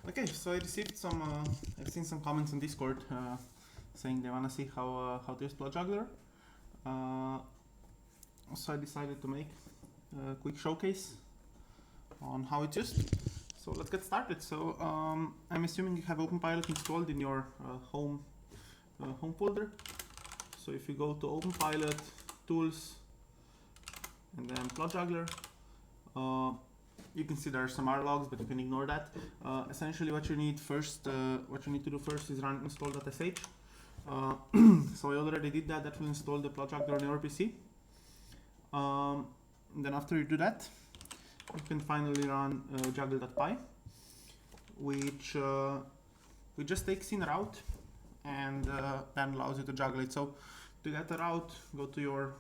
Okay, so I received some, I've seen some comments on Discord saying they want to see how to use Plotjuggler. So I decided to make a quick showcase on how it's used. So let's get started. So I'm assuming you have Openpilot installed in your home folder. So if you go to Openpilot, Tools, and then Plotjuggler, you can see there are some R logs, but you can ignore that. Essentially, what you need to do first is run install.sh. So I already did that. That will install the Plotjuggler on your PC. Then after you do that, you can finally run juggle.py, which just takes in a route and then allows you to juggle it. So to get a route, go to your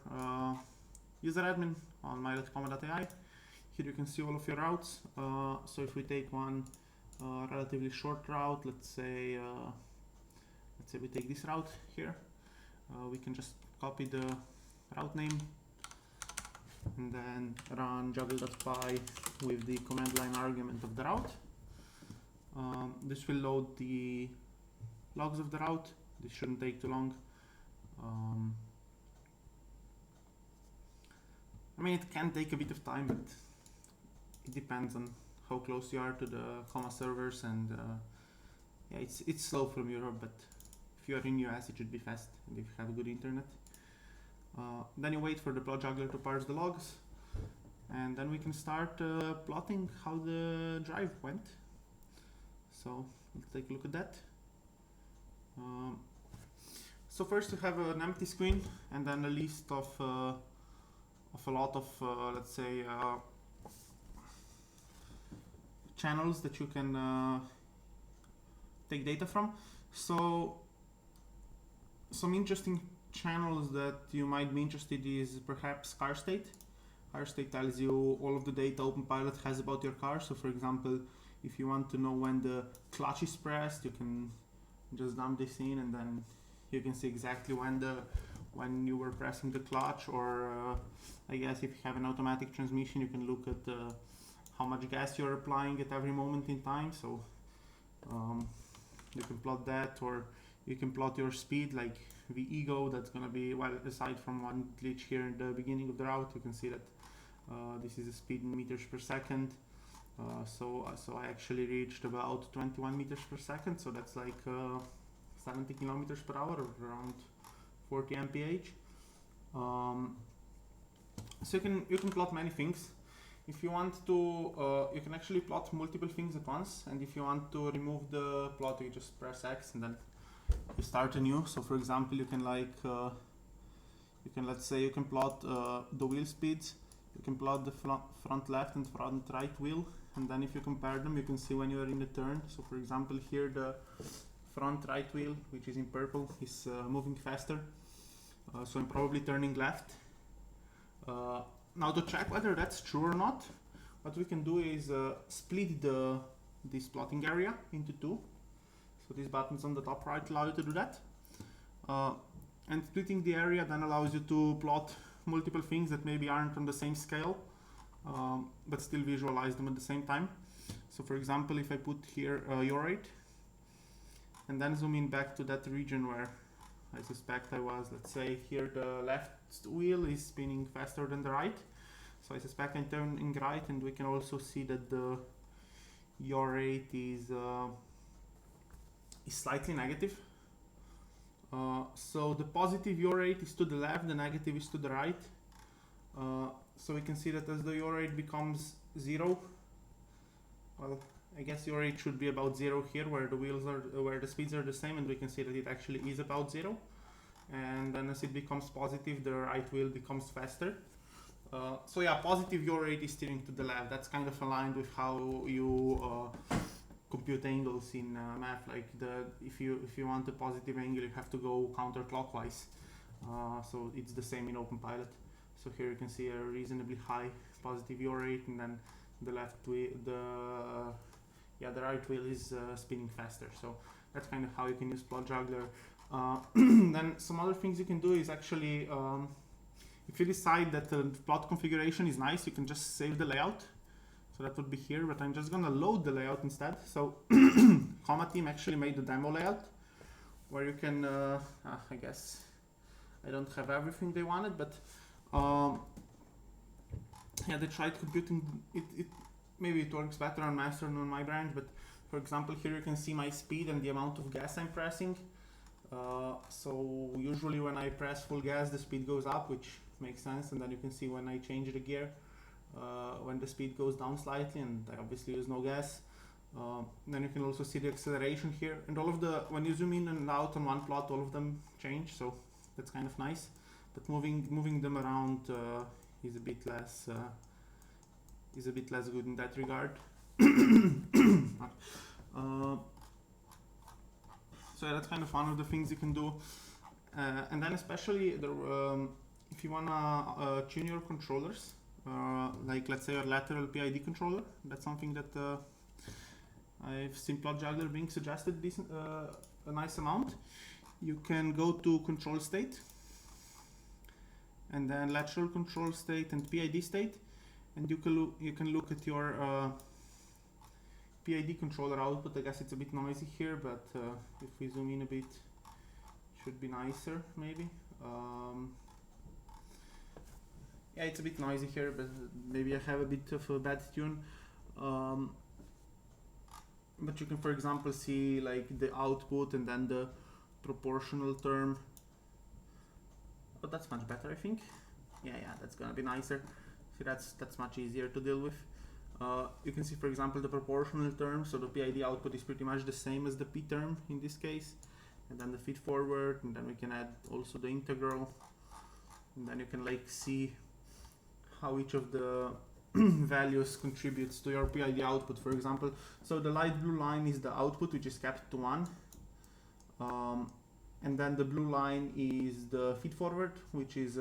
user admin on my.comma.ai. Here you can see all of your routes. So if we take one relatively short route, let's say we take this route here, we can just copy the route name and then run juggle.py with the command line argument of the route. This will load the logs of the route. This shouldn't take too long. I mean, it can take a bit of time, but it depends on how close you are to the comma servers, and yeah, it's slow from Europe, but if you are in US, it should be fast, and if you have good internet. Then you wait for the Plotjuggler to parse the logs, and then we can start plotting how the drive went. So let's take a look at that. So first you have an empty screen, and then a list of a lot of let's say channels that you can take data from. So some interesting channels that you might be interested in is perhaps car state. Car state tells you all of the data Openpilot has about your car. So for example, if you want to know when the clutch is pressed, you can just dump this in, and then you can see exactly when you were pressing the clutch. Or I guess if you have an automatic transmission, you can look at how much gas you're applying at every moment in time. So you can plot that, or you can plot your speed, like the ego. That's gonna be, well, aside from one glitch here in the beginning of the route, you can see that this is the speed in meters per second. So I actually reached about 21 meters per second. So that's like 70 kilometers per hour, or around 40 mph. So you can plot many things. If you want to, you can actually plot multiple things at once, and if you want to remove the plot, you just press X and then you start anew. So for example, you can let's say you can plot the wheel speeds. You can plot the front left and front right wheel, and then if you compare them, you can see when you are in the turn. So for example, here the front right wheel, which is in purple, is moving faster. So I'm probably turning left. Now to check whether that's true or not, what we can do is split this plotting area into two. So these buttons on the top right allow you to do that. And splitting the area then allows you to plot multiple things that maybe aren't on the same scale, but still visualize them at the same time. So for example, if I put here yaw rate, and then zoom in back to that region where I suspect I was, let's say here the left wheel is spinning faster than the right. So I suspect I'm turning right, and we can also see that the yaw rate is slightly negative. So the positive yaw rate is to the left, the negative is to the right. So we can see that as the yaw rate becomes 0, well, I guess yaw rate should be about 0 here, where the wheels are, where the speeds are the same, and we can see that it actually is about 0. And then as it becomes positive, the right wheel becomes faster. So yeah, positive yaw rate is steering to the left. That's kind of aligned with how you compute angles in math. Like if you want a positive angle, you have to go counterclockwise. So it's the same in Openpilot. So here you can see a reasonably high positive yaw rate, and then the left wheel, the right wheel is spinning faster. So that's kind of how you can use Plotjuggler. Then some other things you can do is actually, if you decide that the plot configuration is nice, you can just save the layout. So that would be here, but I'm just gonna load the layout instead. So Comma team actually made the demo layout where you can, I guess I don't have everything they wanted, but yeah, they tried computing it. Maybe it works better on master than on my branch, but for example, here you can see my speed and the amount of gas I'm pressing. So usually when I press full gas, the speed goes up, which makes sense, and then you can see when I change the gear, when the speed goes down slightly, and I obviously use no gas. Then you can also see the acceleration here, and all of the, when you zoom in and out on one plot, all of them change, so that's kind of nice. But moving them around is a bit less good in that regard. So yeah, that's kind of one of the things you can do. And then especially if you wanna tune your controllers, like let's say your lateral PID controller, that's something that I've seen Plotjuggler being suggested a nice amount. You can go to control state, and then lateral control state and PID state, and you can look at your PID controller output. I guess it's a bit noisy here, but if we zoom in a bit, it should be nicer maybe. Yeah, it's a bit noisy here, but maybe I have a bit of a bad tune. But you can, for example, see like the output and then the proportional term. Oh, that's much better, I think. Yeah, that's gonna be nicer. See, that's much easier to deal with. You can see, for example, the proportional term. So the PID output is pretty much the same as the P term in this case, and then the feed forward, and then we can add also the integral, and then you can like see how each of the values contributes to your PID output, for example. So the light blue line is the output, which is capped to 1. And then the blue line is the feed forward, which is,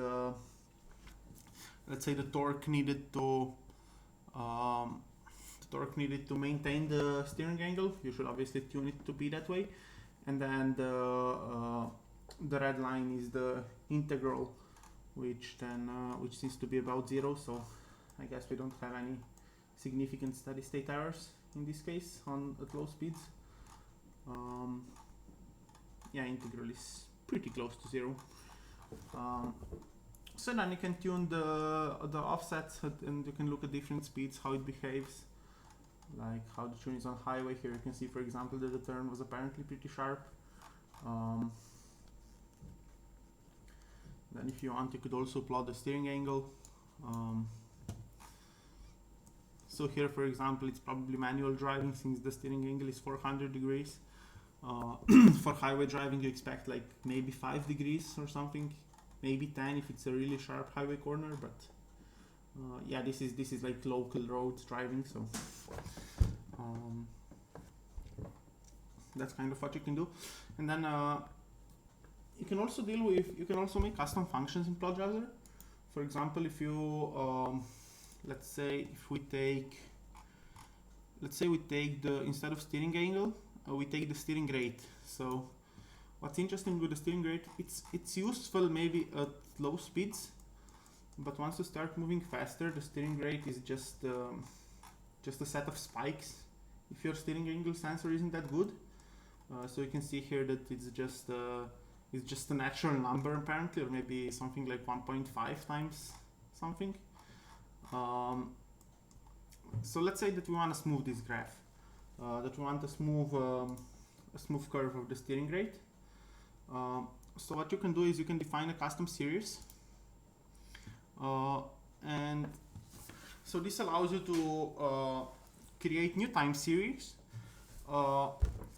let's say, the torque needed to maintain the steering angle. You should obviously tune it to be that way. And then the red line is the integral, which seems to be about 0. So I guess we don't have any significant steady state errors in this case at low speeds. Yeah, integral is pretty close to 0. So then you can tune the offsets, and you can look at different speeds, how it behaves, like how the tune is on highway. Here you can see, for example, that the turn was apparently pretty sharp. Then if you want, you could also plot the steering angle. So here, for example, it's probably manual driving, since the steering angle is 400 degrees. For highway driving, you expect like maybe 5 degrees or something, maybe 10 if it's a really sharp highway corner. But yeah, this is like local roads driving, so that's kind of what you can do. And then you can also make custom functions in Plotjuggler. For example, if you let's say we take the, instead of steering angle, we take the steering rate. So what's interesting with the steering rate, it's useful maybe at low speeds, but once you start moving faster, the steering rate is just a set of spikes if your steering angle sensor isn't that good. So you can see here that it's just a natural number apparently, or maybe something like 1.5 times something. So let's say that we want to smooth this graph, that we want a smooth curve of the steering rate. So what you can do is you can define a custom series, and so this allows you to create new time series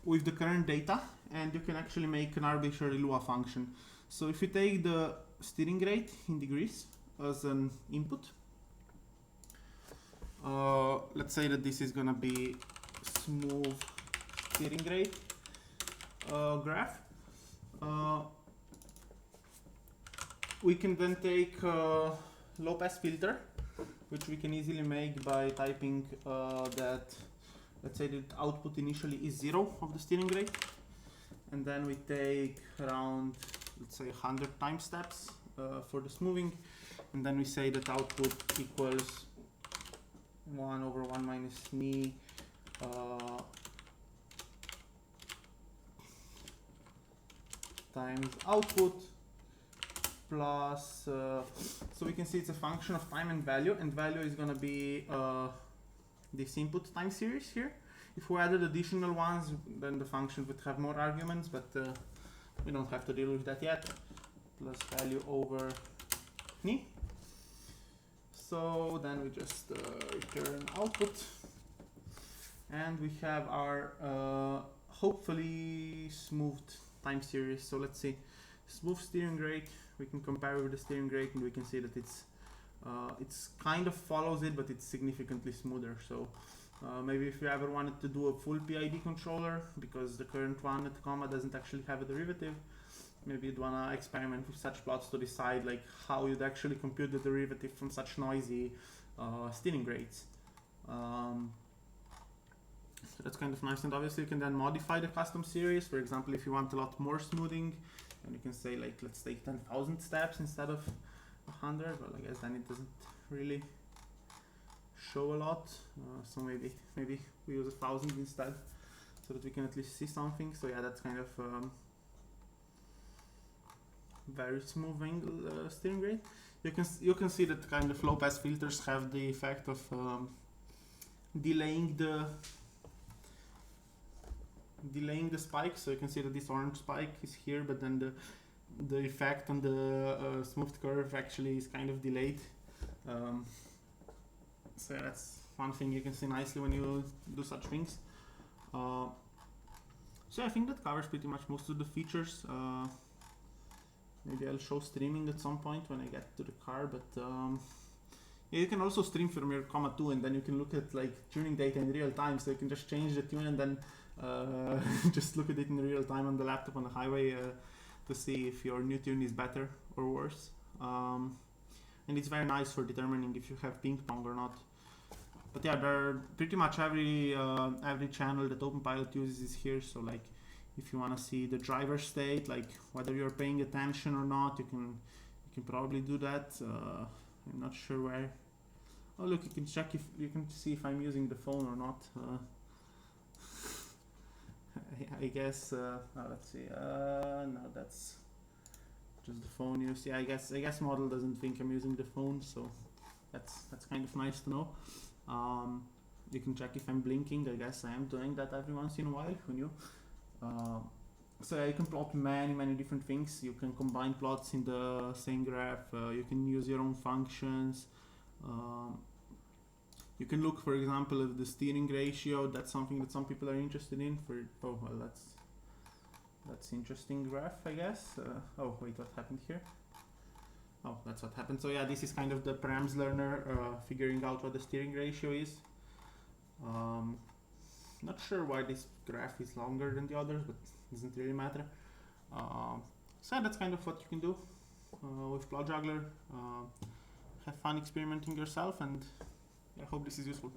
with the current data, and you can actually make an arbitrary Lua function. So if you take the steering rate in degrees as an input, let's say that this is gonna be smooth steering rate graph. We can then take low pass filter, which we can easily make by typing that, let's say that output initially is 0 of the steering rate, and then we take around, let's say, 100 time steps for the smoothing, and then we say that output equals 1 over 1 minus me times output plus, so we can see it's a function of time and value is going to be this input time series here. If we added additional ones, then the function would have more arguments, but we don't have to deal with that yet. Plus value over me. So then we just return output, and we have our hopefully smoothed time series. So let's see, smooth steering rate. We can compare with the steering rate, and we can see that it's kind of follows it, but it's significantly smoother. So maybe if you ever wanted to do a full PID controller, because the current one at comma doesn't actually have a derivative, maybe you'd want to experiment with such plots to decide like how you'd actually compute the derivative from such noisy steering rates. So that's kind of nice, and obviously you can then modify the custom series. For example, if you want a lot more smoothing, and you can say like, let's take 10,000 steps instead of 100. Well, I guess then it doesn't really show a lot. So maybe we use 1,000 instead, so that we can at least see something. So yeah, that's kind of very smooth angle steering rate. You can see that kind of low pass filters have the effect of delaying the spike. So you can see that this orange spike is here, but then the effect on the smoothed curve actually is kind of delayed. So yeah, that's one thing you can see nicely when you do such things. So I think that covers pretty much most of the features. Maybe I'll show streaming at some point when I get to the car, but yeah, you can also stream from your comma 2, and then you can look at like tuning data in real time. So you can just change the tune and then just look at it in real time on the laptop on the highway to see if your new tune is better or worse. And it's very nice for determining if you have ping pong or not. But yeah, there are pretty much every channel that Openpilot uses is here. So like, if you want to see the driver state, like whether you're paying attention or not, you can probably do that. I'm not sure where. Oh look, you can check if you can see if I'm using the phone or not. I guess. Let's see. No, that's just the phone use. Yeah, I guess model doesn't think I'm using the phone, so that's kind of nice to know. You can check if I'm blinking. I guess I am doing that every once in a while. Who knew? So yeah, you can plot many different things. You can combine plots in the same graph. You can use your own functions. You can look, for example, at the steering ratio. That's something that some people are interested in. Oh well, that's interesting graph, I guess. Oh wait, what happened here? Oh, that's what happened. So yeah, this is kind of the params learner figuring out what the steering ratio is. Not sure why this graph is longer than the others, but it doesn't really matter. So that's kind of what you can do with Plotjuggler. Have fun experimenting yourself, and I hope this is useful.